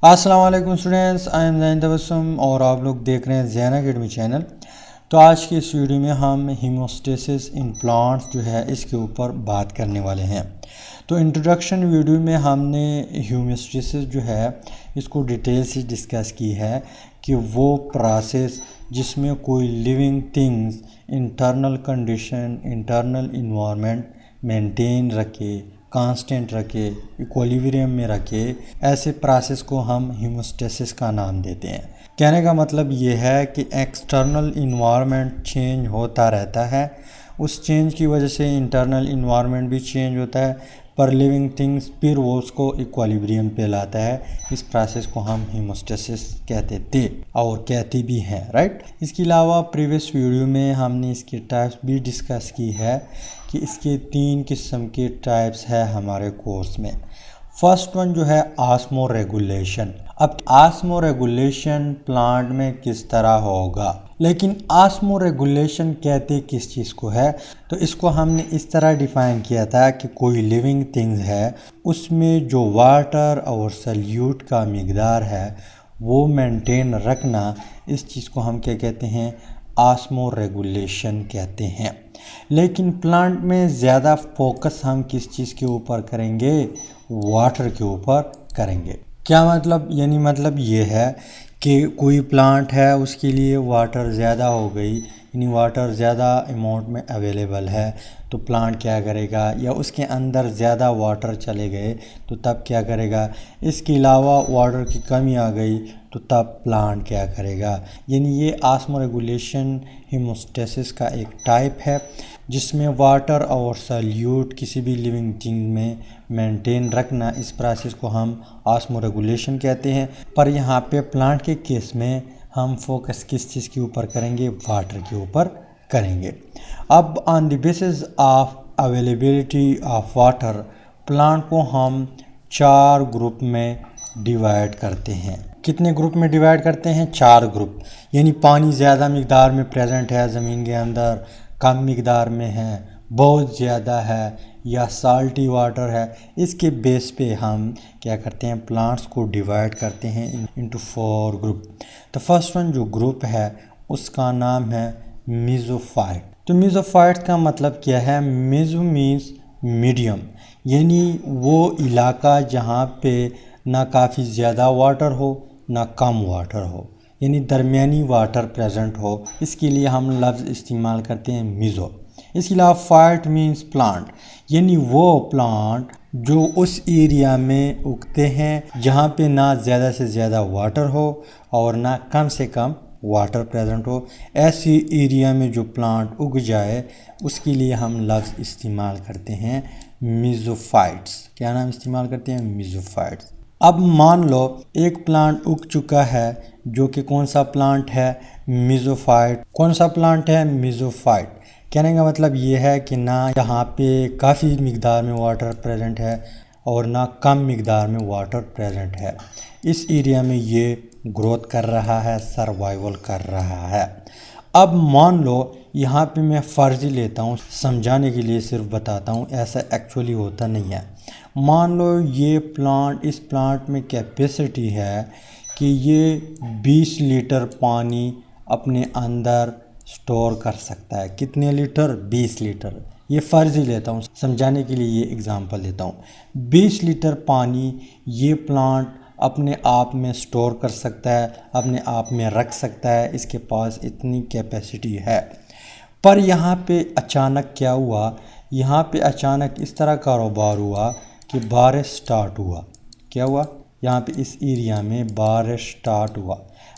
अस्सलाम वालेकुम students, I am ज़ैन तबस्सुम और आप लोग देख रहे हैं ज़ैन अकेडमी चैनल। तो आज की इस वीडियो में हम हीमोस्टेसिस इन प्लांट्स जो है इसके ऊपर बात करने वाले हैं। तो इंट्रोडक्शन वीडियो में हमने हीमोस्टेसिस जो है इसको डिटेल से डिस्कस की है कि वो प्रोसेस जिसमें कोई living things internal condition, internal environment maintain रखे, कांस्टेंट रखे, इक्विलिब्रियम में रखे, ऐसे प्रोसेस को हम हीमोस्टेसिस का नाम देते हैं। कहने का मतलब ये है कि एक्सटर्नल इन्वायरमेंट चेंज होता रहता है, उस चेंज की वजह से इंटरनल इन्वायरमेंट भी चेंज होता है, पर लिविंग थिंग्स फिर वो उसको इक्विलिब्रियम पे लाता है। इस प्रोसेस को हम हीमोस्टेसिस कहते थे और कहते भी हैं, राइट। इसके अलावा प्रीवियस वीडियो में हमने इसके टाइप्स भी डिस्कस की है कि इसके 3 किस्म के टाइप्स है हमारे कोर्स में। फर्स्ट वन जो है ऑस्मो रेगुलेशन। अब ऑस्मो रेगुलेशन प्लांट में किस तरह होगा, लेकिन ऑस्मो रेगुलेशन कहते किस चीज़ को है? तो इसको हमने इस तरह डिफ़ाइन किया था कि कोई लिविंग थिंग्स है उसमें जो वाटर और सल्यूट का मिकदार है वो मेंटेन रखना, इस चीज़ को हम क्या कहते हैं? ऑस्मो रेगुलेशन कहते हैं। लेकिन प्लांट में ज़्यादा फोकस हम किस चीज़ के ऊपर करेंगे? वाटर के ऊपर करेंगे। क्या मतलब? यानी मतलब ये है कि कोई प्लांट है उसके लिए वाटर ज़्यादा हो गई, यानी वाटर ज़्यादा अमाउंट में अवेलेबल है, तो प्लांट क्या करेगा? या उसके अंदर ज़्यादा वाटर चले गए तो तब क्या करेगा? इसके अलावा वाटर की कमी आ गई तो तब प्लांट क्या करेगा? यानी ये ऑस्मो रेगुलेशन हीमोस्टेसिस का एक टाइप है जिसमें वाटर और सल्यूट किसी भी लिविंग थिंग में मेंटेन रखना, इस प्रोसेस को हम ऑस्मो रेगुलेशन कहते हैं। पर यहाँ पे प्लांट के केस में हम फोकस किस चीज़ के ऊपर करेंगे? वाटर के ऊपर करेंगे। अब on the basis of availability of water plant को हम 4 ग्रुप में डिवाइड करते हैं। कितने ग्रुप में डिवाइड करते हैं? 4 ग्रुप। यानी पानी ज़्यादा मिकदार में प्रेजेंट है ज़मीन के अंदर, कम मिकदार में है, बहुत ज़्यादा है, या साल्टी वाटर है, इसके बेस पे हम क्या करते हैं? प्लांट्स को डिवाइड करते हैं इनटू 4 ग्रुप। तो फर्स्ट वन जो ग्रुप है उसका नाम है मीज़ोफाइट। तो मीज़ोफाइट का मतलब क्या है? मीज़ो मीन्स मीडियम, यानी वो इलाका जहाँ पे ना काफ़ी ज़्यादा वाटर हो ना कम वाटर हो, यानी दरमियानी वाटर प्रेजेंट हो, इसके लिए हम लफ्ज़ इस्तेमाल करते हैं मीज़ो। इसके अलावा फाइट मीन्स प्लांट, यानी वो प्लांट जो उस एरिया में उगते हैं जहाँ पे ना ज़्यादा से ज़्यादा वाटर हो और ना कम से कम वाटर प्रेजेंट हो। ऐसी एरिया में जो प्लांट उग जाए उसके लिए हम लफ्ज़ इस्तेमाल करते हैं मीज़ोफाइट्स। क्या नाम इस्तेमाल करते हैं? मीज़ोफाइट्स। अब मान लो एक प्लांट उग चुका है जो कि कौन सा प्लांट है? मीज़ोफाइट। कौन सा प्लांट है? मीज़ोफाइट। कहने का मतलब ये है कि ना यहाँ पे काफ़ी मिकदार में वाटर प्रेजेंट है और ना कम मिकदार में वाटर प्रेजेंट है। इस एरिया में ये ग्रोथ कर रहा है, सर्वाइवल कर रहा है। अब मान लो यहाँ पे मैं फ़र्ज़ी लेता हूँ, समझाने के लिए सिर्फ बताता हूँ, ऐसा एक्चुअली होता नहीं है। मान लो ये प्लांट, इस प्लांट में कैपेसिटी है कि ये 20 लीटर पानी अपने अंदर स्टोर कर सकता है। कितने लीटर? 20 लीटर। ये फ़र्ज़ी लेता हूँ, समझाने के लिए ये एग्ज़ाम्पल लेता हूँ। 20 लीटर पानी ये प्लांट अपने आप में स्टोर कर सकता है, अपने आप में रख सकता है, इसके पास इतनी कैपेसिटी है। पर यहाँ पे अचानक क्या हुआ? यहाँ पे अचानक इस तरह कारोबार हुआ कि बारिश स्टार्ट हुआ। क्या हुआ? यहाँ पे इस एरिया में बारिश स्टार्ट हुआ।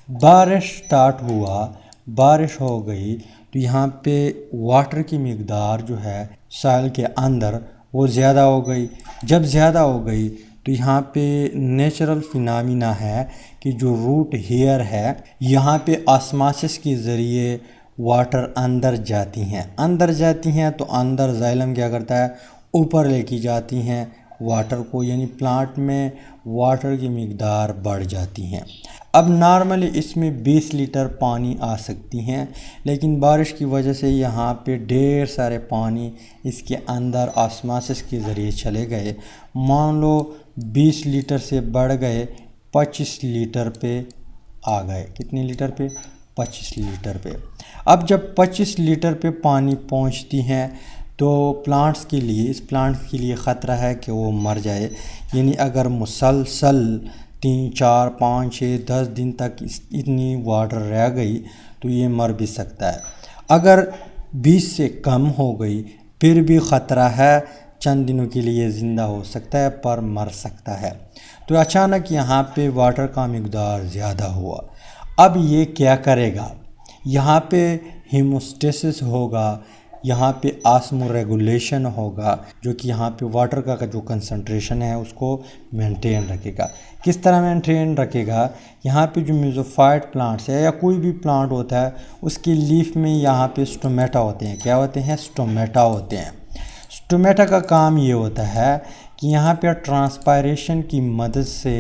बारिश स्टार्ट हुआ, बारिश हो गई तो यहाँ पे वाटर की मिकदार जो है सॉइल के अंदर वो ज़्यादा हो गई। जब ज़्यादा हो गई तो यहाँ पे नेचुरल फिनोमेना है कि जो रूट हेयर है यहाँ पे ऑस्मोसिस के ज़रिए वाटर अंदर जाती हैं तो अंदर जाइलम क्या करता है? ऊपर लेके जाती हैं वाटर को, यानी प्लांट में वाटर की मिकदार बढ़ जाती हैं। अब नॉर्मली इसमें 20 लीटर पानी आ सकती हैं, लेकिन बारिश की वजह से यहाँ पे ढेर सारे पानी इसके अंदर ऑस्मोसिस के ज़रिए चले गए। मान लो 20 लीटर से बढ़ गए 25 लीटर पे आ गए। कितने लीटर पे? 25 लीटर पे। अब जब 25 लीटर पे पानी पहुंचती हैं तो प्लांट्स के लिए, इस प्लांट के लिए ख़तरा है कि वो मर जाए। यानी अगर मुसलसल 3, 4, 5, 6, 10 दिन तक इतनी वाटर रह गई तो ये मर भी सकता है। अगर 20 से कम हो गई फिर भी ख़तरा है, चंद दिनों के लिए ज़िंदा हो सकता है पर मर सकता है। तो अचानक यहाँ पे वाटर का मिक़दार ज़्यादा हुआ। अब ये क्या करेगा? यहाँ पे हीमोस्टेसिस होगा, यहाँ पे ऑस्मो रेगुलेशन होगा, जो कि यहाँ पे वाटर का जो कंसंट्रेशन है उसको मेंटेन रखेगा। किस तरह मेंटेन रखेगा? यहाँ पे जो मेसोफाइट प्लांट्स है या कोई भी प्लांट होता है उसकी लीफ में यहाँ पे स्टोमेटा होते हैं। क्या होते हैं? स्टोमेटा होते हैं। स्टोमेटा का काम ये होता है कि यहाँ पे ट्रांसपायरेशन की मदद से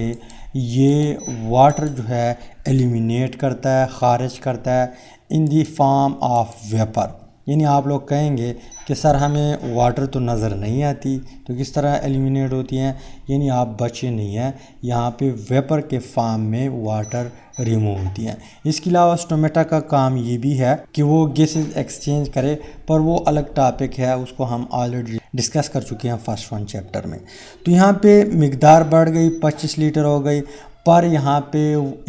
ये वाटर जो है एलिमिनेट करता है, ख़ारिज करता है इन दी फॉर्म ऑफ वेपर। यानी आप लोग कहेंगे कि सर हमें वाटर तो नज़र नहीं आती तो किस तरह एलिमिनेट होती हैं? यानी आप बचे नहीं हैं, यहाँ पे वेपर के फॉर्म में वाटर रिमूव होती हैं। इसके अलावा स्टोमेटा का काम ये भी है कि वो गैसेस एक्सचेंज करे, पर वो अलग टॉपिक है, उसको हम ऑलरेडी डिस्कस कर चुके हैं फर्स्ट 1 चैप्टर में। तो यहाँ पे मिक़दार बढ़ गई, 25 लीटर हो गई। पर यहाँ पे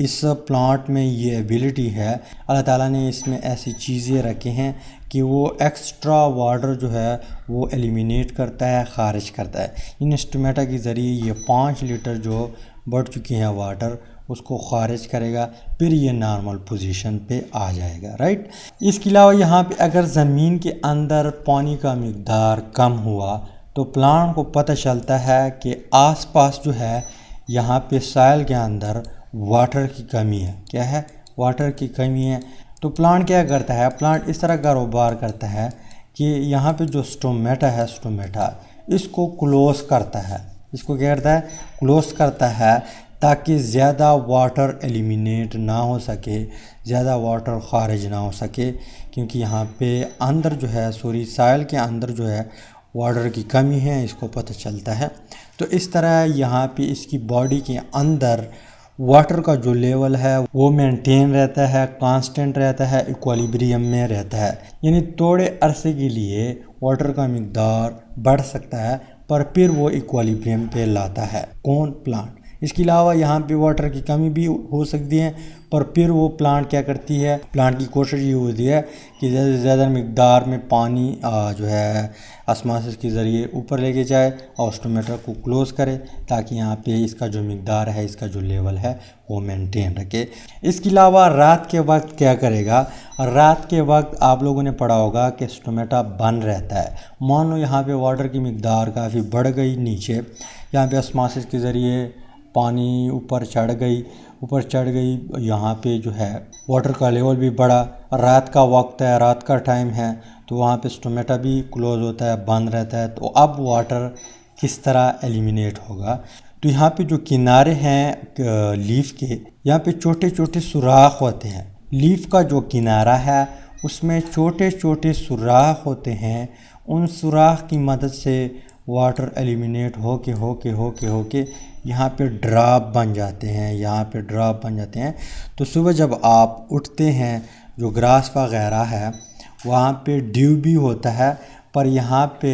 इस प्लांट में ये एबिलिटी है, अल्लाह ताला ने इसमें ऐसी चीज़ें रखी हैं कि वो एक्स्ट्रा वाटर जो है वो एलिमिनेट करता है, ख़ारिज करता है। इन स्टोमेटा के ज़रिए ये 5 लीटर जो बढ़ चुकी हैं वाटर उसको ख़ारिज करेगा, फिर ये नॉर्मल पोजीशन पे आ जाएगा, राइट। इसके अलावा यहाँ पे अगर ज़मीन के अंदर पानी का मिक़दार कम हुआ तो प्लांट को पता चलता है कि आसपास जो है यहाँ पे सॉइल के अंदर वाटर की कमी है। क्या है? वाटर की कमी है। तो प्लांट क्या करता है? प्लांट इस तरह कारोबार करता है कि यहाँ पे जो स्टोमेटा है, स्टोमेटा इसको क्लोज़ करता है। इसको क्या करता है? क्लोज़ करता है ताकि ज़्यादा वाटर एलिमिनेट ना हो सके, ज़्यादा वाटर ख़ारिज ना हो सके, क्योंकि यहाँ पे अंदर जो है सॉइल के अंदर जो है वाटर की कमी है, इसको पता चलता है। तो इस तरह यहाँ पे इसकी बॉडी के अंदर वाटर का जो लेवल है वो मेंटेन रहता है, कांस्टेंट रहता है, इक्विलिब्रियम में रहता है। यानी थोड़े अरसे के लिए वाटर का मिक़दार बढ़ सकता है पर फिर वो इक्विलिब्रियम पे लाता है। कौन? प्लांट। इसके अलावा यहाँ पे वाटर की कमी भी हो सकती है पर फिर वो प्लांट क्या करती है? प्लांट की कोशिश ये होती है कि ज़्यादा से ज़्यादा मिक़दार में पानी जो है ऑस्मोसिस के ज़रिए ऊपर लेके जाए और स्टोमेटा को क्लोज़ करे ताकि यहाँ पे इसका जो मिक़दार है, इसका जो लेवल है वो मेंटेन रखे। इसके अलावा रात के वक्त क्या करेगा? रात के वक्त आप लोगों ने पढ़ा होगा कि स्टोमेटा बंद रहता है। मान लो यहाँ पे वाटर की मिक़दार काफ़ी बढ़ गई, नीचे यहाँ पे ऑस्मोसिस के ज़रिए पानी ऊपर चढ़ गई, यहाँ पे जो है वाटर का लेवल भी बढ़ा। रात का वक्त है, रात का टाइम है, तो वहाँ पे स्टोमेटा भी क्लोज़ होता है, बंद रहता है। तो अब वाटर किस तरह एलिमिनेट होगा? तो यहाँ पे जो किनारे हैं लीफ के, यहाँ पे छोटे छोटे सुराख होते हैं। लीफ का जो किनारा है उसमें छोटे छोटे सुराख होते हैं। उन सुराख की मदद से वाटर एलिमिनेट होके यहाँ पे ड्रॉप बन जाते हैं। तो सुबह जब आप उठते हैं, जो ग्रास वगैरह है वहाँ पे ड्यू भी होता है, पर यहाँ पे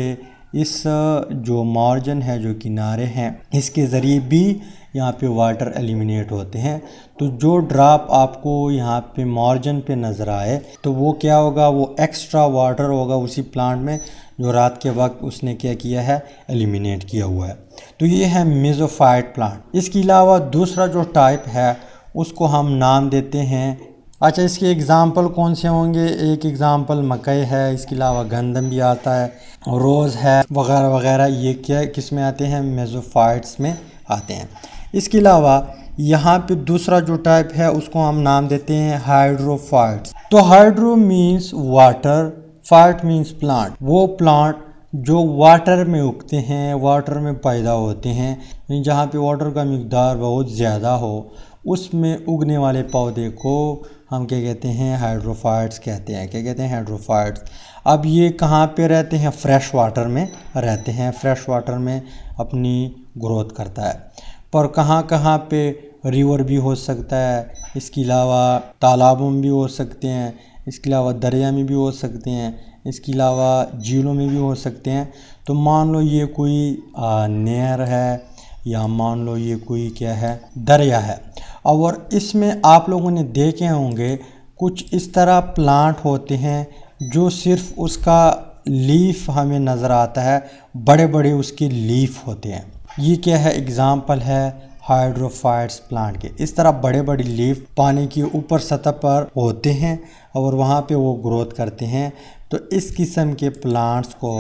इस जो मार्जिन है, जो किनारे हैं, इसके ज़रिए भी यहाँ पे वाटर एलिमिनेट होते हैं। तो जो ड्रॉप आपको यहाँ पे मार्जिन पे नज़र आए तो वो क्या होगा? वो एक्स्ट्रा वाटर होगा उसी प्लांट में जो रात के वक्त उसने क्या किया है? एलिमिनेट किया हुआ है। तो ये है मेसोफाइट प्लांट। इसके अलावा दूसरा जो टाइप है उसको हम नाम देते हैं, अच्छा इसके एग्ज़ाम्पल कौन से होंगे? एक एग्ज़ाम्पल मकई है, इसके अलावा गंदम भी आता है, रोज़ है वगैरह वगैरह। ये क्या किस में आते हैं? मेसोफाइट्स में आते हैं। इसके अलावा यहाँ पे दूसरा जो टाइप है उसको हम नाम देते हैं हाइड्रोफाइट्स। तो hydro means water, fight means plant. वो प्लांट जो वाटर में उगते हैं, वाटर में पैदा होते हैं, जहाँ पे वाटर का मिक़दार बहुत ज़्यादा हो, उसमें उगने वाले पौधे को हम क्या कहते हैं? हाइड्रोफाइट्स कहते हैं। क्या कहते हैं? हाइड्रोफाइट्स। अब ये कहाँ पे रहते हैं? फ्रेश वाटर में रहते हैं। फ्रेश वाटर में अपनी ग्रोथ करता है। पर कहाँ कहाँ पे रिवर भी हो सकता है, इसके अलावा तालाबों में भी हो सकते हैं, इसके अलावा दरिया में भी हो सकते हैं, इसके अलावा झीलों में भी हो सकते हैं। तो मान लो ये कोई नहर है या मान लो ये कोई क्या है, दरिया है, और इसमें आप लोगों ने देखे होंगे कुछ इस तरह प्लांट होते हैं जो सिर्फ उसका लीफ हमें नज़र आता है, बड़े बड़े उसके लीफ होते हैं। ये क्या है, एग्ज़ाम्पल है हाइड्रोफाइट्स प्लांट के। इस तरह बड़े बड़े लीफ पानी की ऊपर सतह पर होते हैं और वहाँ पे वो ग्रोथ करते हैं। तो इस किस्म के प्लांट्स को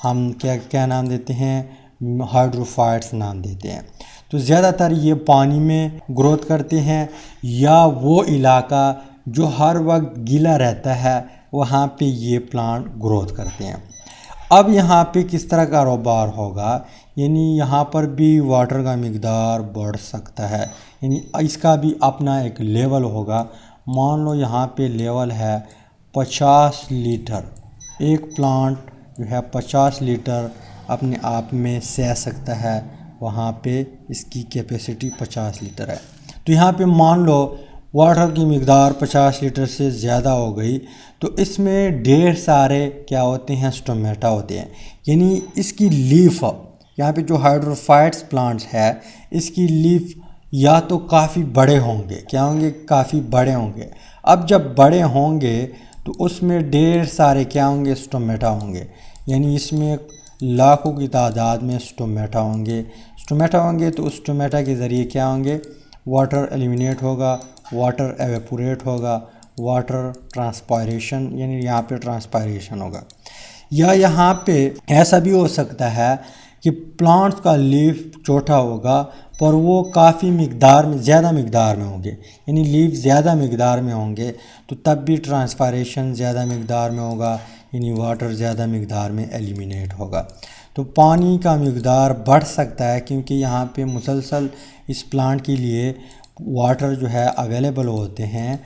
हम क्या क्या नाम देते हैं, हाइड्रोफाइट्स नाम देते हैं। तो ज़्यादातर ये पानी में ग्रोथ करते हैं या वो इलाका जो हर वक्त गीला रहता है वहाँ पे ये प्लांट ग्रोथ करते हैं। अब यहाँ पे किस तरह कारोबार होगा, यानी यहाँ पर भी वाटर का मिक़दार बढ़ सकता है, यानी इसका भी अपना एक लेवल होगा। मान लो यहाँ पे लेवल है 50 लीटर, एक प्लांट जो है 50 लीटर अपने आप में सह सकता है, वहाँ पे इसकी कैपेसिटी 50 लीटर है। तो यहाँ पे मान लो वाटर की मिक़दार 50 लीटर से ज़्यादा हो गई, तो इसमें ढेर सारे क्या होते हैं, स्टोमेटा होते हैं। यानी इसकी लीफ, यहाँ पे जो हाइड्रोफाइट्स प्लांट्स है, इसकी लीफ या तो काफ़ी बड़े होंगे, क्या होंगे, काफ़ी बड़े होंगे। अब जब बड़े होंगे तो उसमें ढेर सारे क्या होंगे, स्टोमेटा होंगे। यानी इसमें लाखों की तादाद में स्टोमेटा होंगे। तो उस स्टोमेटा के ज़रिए क्या होंगे, वाटर एलिमिनेट होगा, वाटर एवेपोरेट होगा, वाटर ट्रांसपायरेशन, यानी यहाँ पे ट्रांसपायरेशन होगा। या यहाँ पे ऐसा भी हो सकता है कि प्लांट्स का लीफ छोटा होगा पर वो काफ़ी मिक़दार में, ज़्यादा मिक़दार में होंगे, यानी लीफ ज़्यादा मिक़दार में होंगे, तो तब भी ट्रांसपायरेशन ज़्यादा मिक़दार में होगा, यानी वाटर ज़्यादा मिक़दार में एलिमिनेट होगा। तो पानी का मिक़दार बढ़ सकता है क्योंकि यहाँ पे मुसलसल इस प्लांट के लिए वाटर जो है अवेलेबल होते हैं,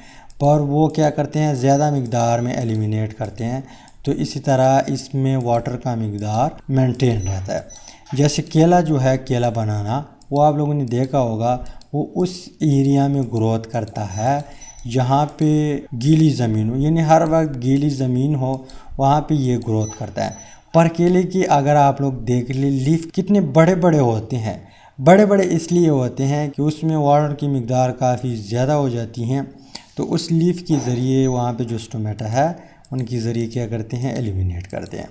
पर वो क्या करते हैं, ज़्यादा मिक़दार में एलिमिनेट करते हैं। तो इसी तरह इसमें वाटर का मिक़दार मेंटेन रहता है। जैसे केला जो है, केला बनाना, वो आप लोगों ने देखा होगा, वो उस एरिया में ग्रोथ करता है जहाँ पे गीली ज़मीन हो, यानी हर वक्त गीली ज़मीन हो, वहाँ पे ये ग्रोथ करता है। पर केले की अगर आप लोग देख ले, लीफ कितने बड़े बड़े होते हैं, बड़े बड़े इसलिए होते हैं कि उसमें वाटर की मिक़दार काफ़ी ज़्यादा हो जाती हैं। तो उस लीफ के ज़रिए वहाँ पे जो स्टोमेटा है उनके ज़रिए क्या करते हैं, एलिमिनेट करते हैं।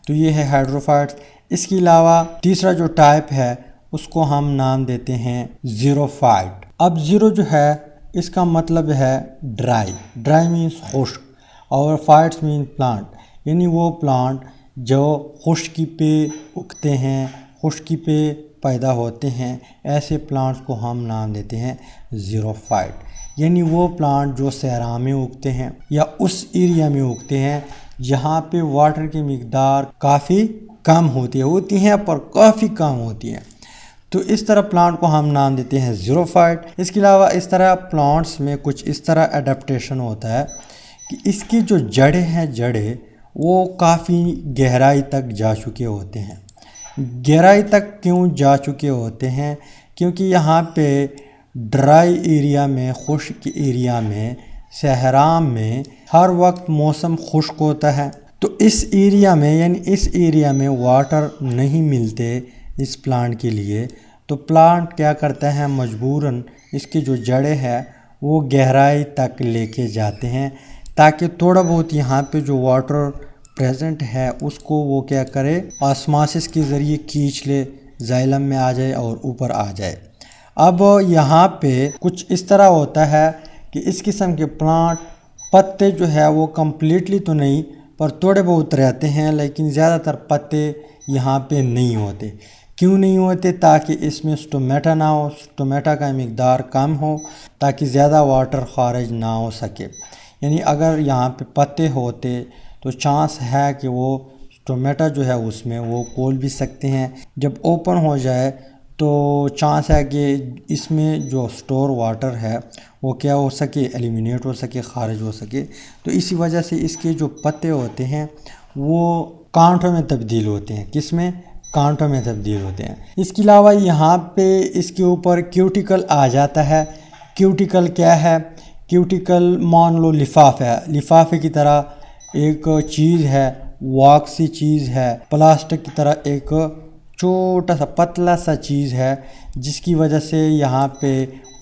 तो ये है हाइड्रोफाइट्स। इसके अलावा तीसरा जो टाइप है उसको हम नाम देते हैं ज़ीरोफाइट। अब ज़ीरो जो है इसका मतलब है ड्राई मीन्स खुश्क, और फाइट्स मीन प्लांट, यानी वो प्लांट जो खुश्की पे उगते हैं, खुश्की पे पैदा होते हैं, ऐसे प्लांट्स को हम नाम देते हैं ज़ीरोफाइट। यानी वो प्लांट जो सहरा में उगते हैं या उस एरिया में उगते हैं जहाँ पे वाटर की मिक़दार काफ़ी कम होती हैं पर काफ़ी कम होती हैं। तो इस तरह प्लांट को हम नाम देते हैं ज़ीरोफाइट। इसके अलावा इस तरह प्लांट्स में कुछ इस तरह एडाप्टेशन होता है कि इसकी जो जड़ें हैं, वो काफ़ी गहराई तक जा चुके होते हैं। गहराई तक क्यों जा चुके होते हैं, क्योंकि यहाँ पे ड्राई एरिया में, खुश्क एरिया में, सहरा में हर वक्त मौसम खुश्क होता है। तो इस एरिया में, यानी इस एरिया में वाटर नहीं मिलते इस प्लांट के लिए, तो प्लांट क्या करता है, मजबूरन इसकी जो जड़ें हैं वो गहराई तक लेके जाते हैं ताकि थोड़ा बहुत यहाँ पे जो वाटर प्रेजेंट है उसको वो क्या करे, ऑस्मोसिस के ज़रिए खींच ले, जाइलम में आ जाए और ऊपर आ जाए। अब यहाँ पे कुछ इस तरह होता है कि इस किस्म के प्लांट पत्ते जो है वो कम्प्लीटली तो नहीं पर थोड़े बहुत रहते हैं, लेकिन ज़्यादातर पत्ते यहाँ पे नहीं होते। क्यों नहीं होते, ताकि इसमें स्टोमेटा ना हो, स्टोमेटा का मिक़दार कम हो ताकि ज़्यादा वाटर ख़ारिज ना हो सके। यानी अगर यहाँ पे पत्ते होते तो चांस है कि वो स्टोमेटा जो है उसमें वो खोल भी सकते हैं। जब ओपन हो जाए तो चांस है कि इसमें जो स्टोर वाटर है वो क्या हो सके, एलिमिनेट हो सके, ख़ारिज हो सके। तो इसी वजह से इसके जो पत्ते होते हैं वो कांटों में तब्दील होते हैं। किस में, कांटों में तब्दील होते हैं। इसके अलावा यहाँ पे इसके ऊपर क्यूटिकल आ जाता है। क्यूटिकल क्या है? क्यूटिकल मान लो लिफाफा है, लिफाफे की तरह एक चीज़ है, वॉक्स सी चीज़ है, प्लास्टिक की तरह एक छोटा सा पतला सा चीज़ है, जिसकी वजह से यहाँ पे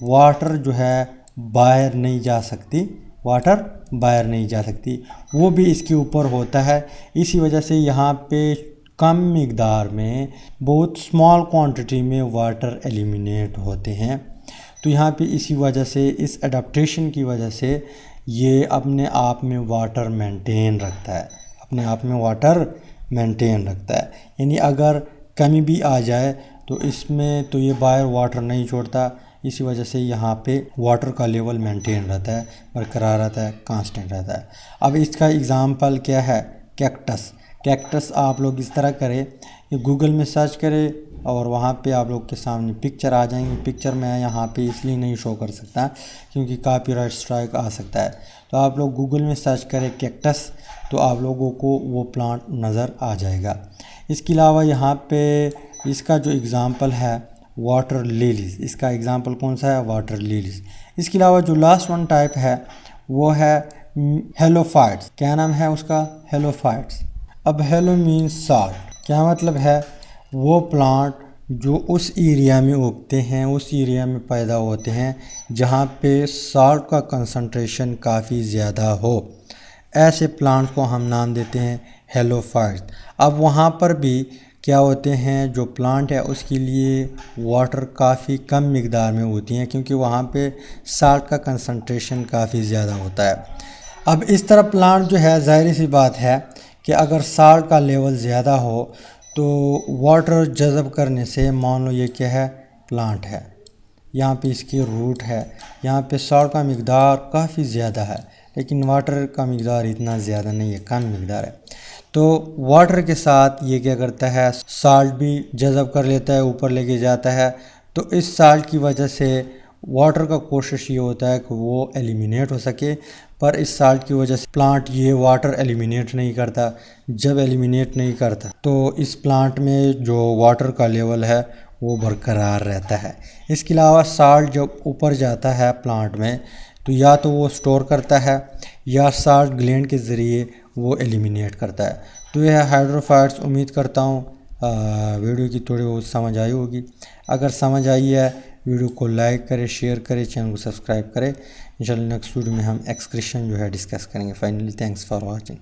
वाटर जो है बाहर नहीं जा सकती, वाटर बाहर नहीं जा सकती, वो भी इसके ऊपर होता है। इसी वजह से यहाँ पे कम मिकदार में, बहुत स्मॉल क्वांटिटी में वाटर एलिमिनेट होते हैं। तो यहाँ पे इसी वजह से, इस एडाप्टेशन की वजह से ये अपने आप में वाटर मेंटेन रखता है, अपने आप में वाटर मेंटेन रखता है। यानी अगर कमी भी आ जाए तो इसमें तो ये बाहर वाटर नहीं छोड़ता, इसी वजह से यहाँ पे वाटर का लेवल मेंटेन रहता है, बरकरार रहता है, कांस्टेंट रहता है। अब इसका एग्ज़ाम्पल क्या है? कैक्टस। कैक्टस आप लोग इस तरह करें, ये गूगल में सर्च करें और वहाँ पे आप लोग के सामने पिक्चर आ जाएंगी। पिक्चर मैं यहाँ पे इसलिए नहीं शो कर सकता क्योंकि कॉपीराइट स्ट्राइक आ सकता है। तो आप लोग गूगल में सर्च करें कैक्टस, तो आप लोगों को वो प्लांट नज़र आ जाएगा। इसके अलावा यहाँ पे इसका जो एग्ज़ाम्पल है वाटर लिलीज़, इसका एग्ज़ाम्पल कौन सा है? Water lilies. इसके अलावा जो लास्ट वन टाइप है वो है हेलोफाइट्स। क्या नाम है उसका? हेलोफाइट्स। अब हेलो मीन्स साल्ट। क्या मतलब है? वो प्लांट जो उस एरिया में उगते हैं, उस एरिया में पैदा होते हैं जहाँ पे साल्ट का कंसंट्रेशन काफ़ी ज़्यादा हो, ऐसे प्लांट को हम नाम देते हैं हेलोफाइट्स। अब वहाँ पर भी क्या होते हैं, जो प्लांट है उसके लिए वाटर काफ़ी कम मिकदार में होती हैं क्योंकि वहाँ पे साल्ट का कंसंट्रेशन काफ़ी ज़्यादा होता है। अब इस तरह प्लांट जो है, ज़ाहिर सी बात है कि अगर साल्ट का लेवल ज़्यादा हो तो वाटर जज़ब करने से, मान लो ये क्या है? प्लांट है, यहाँ पे इसकी रूट है, यहाँ पे साल्ट का मिकदार काफ़ी ज़्यादा है लेकिन वाटर का मिकदार इतना ज़्यादा नहीं है, कम मिकदार है। तो वाटर के साथ ये क्या करता है? साल्ट भी जज़ब कर लेता है, ऊपर लेके जाता है। तो इस साल्ट की वजह से वाटर का कोशिश ये होता है कि वो एलिमिनेट हो सके, पर इस साल्ट की वजह से प्लांट ये वाटर एलिमिनेट नहीं करता। जब एलिमिनेट नहीं करता तो इस प्लांट में जो वाटर का लेवल है वो बरकरार रहता है। इसके अलावा साल्ट जब ऊपर जाता है प्लांट में तो या तो वो स्टोर करता है या साल्ट ग्लैंड के ज़रिए वो एलिमिनेट करता है। तो यह है हाइड्रोफाइट्स। उम्मीद करता हूँ वीडियो की थोड़ी बहुत समझ आई होगी। अगर समझ आई है, वीडियो को लाइक करें, शेयर करें, चैनल को सब्सक्राइब करें। इंशाल्लाह नेक्स्ट वीडियो में हम एक्सक्रीशन जो है डिस्कस करेंगे। Finally thanks for watching.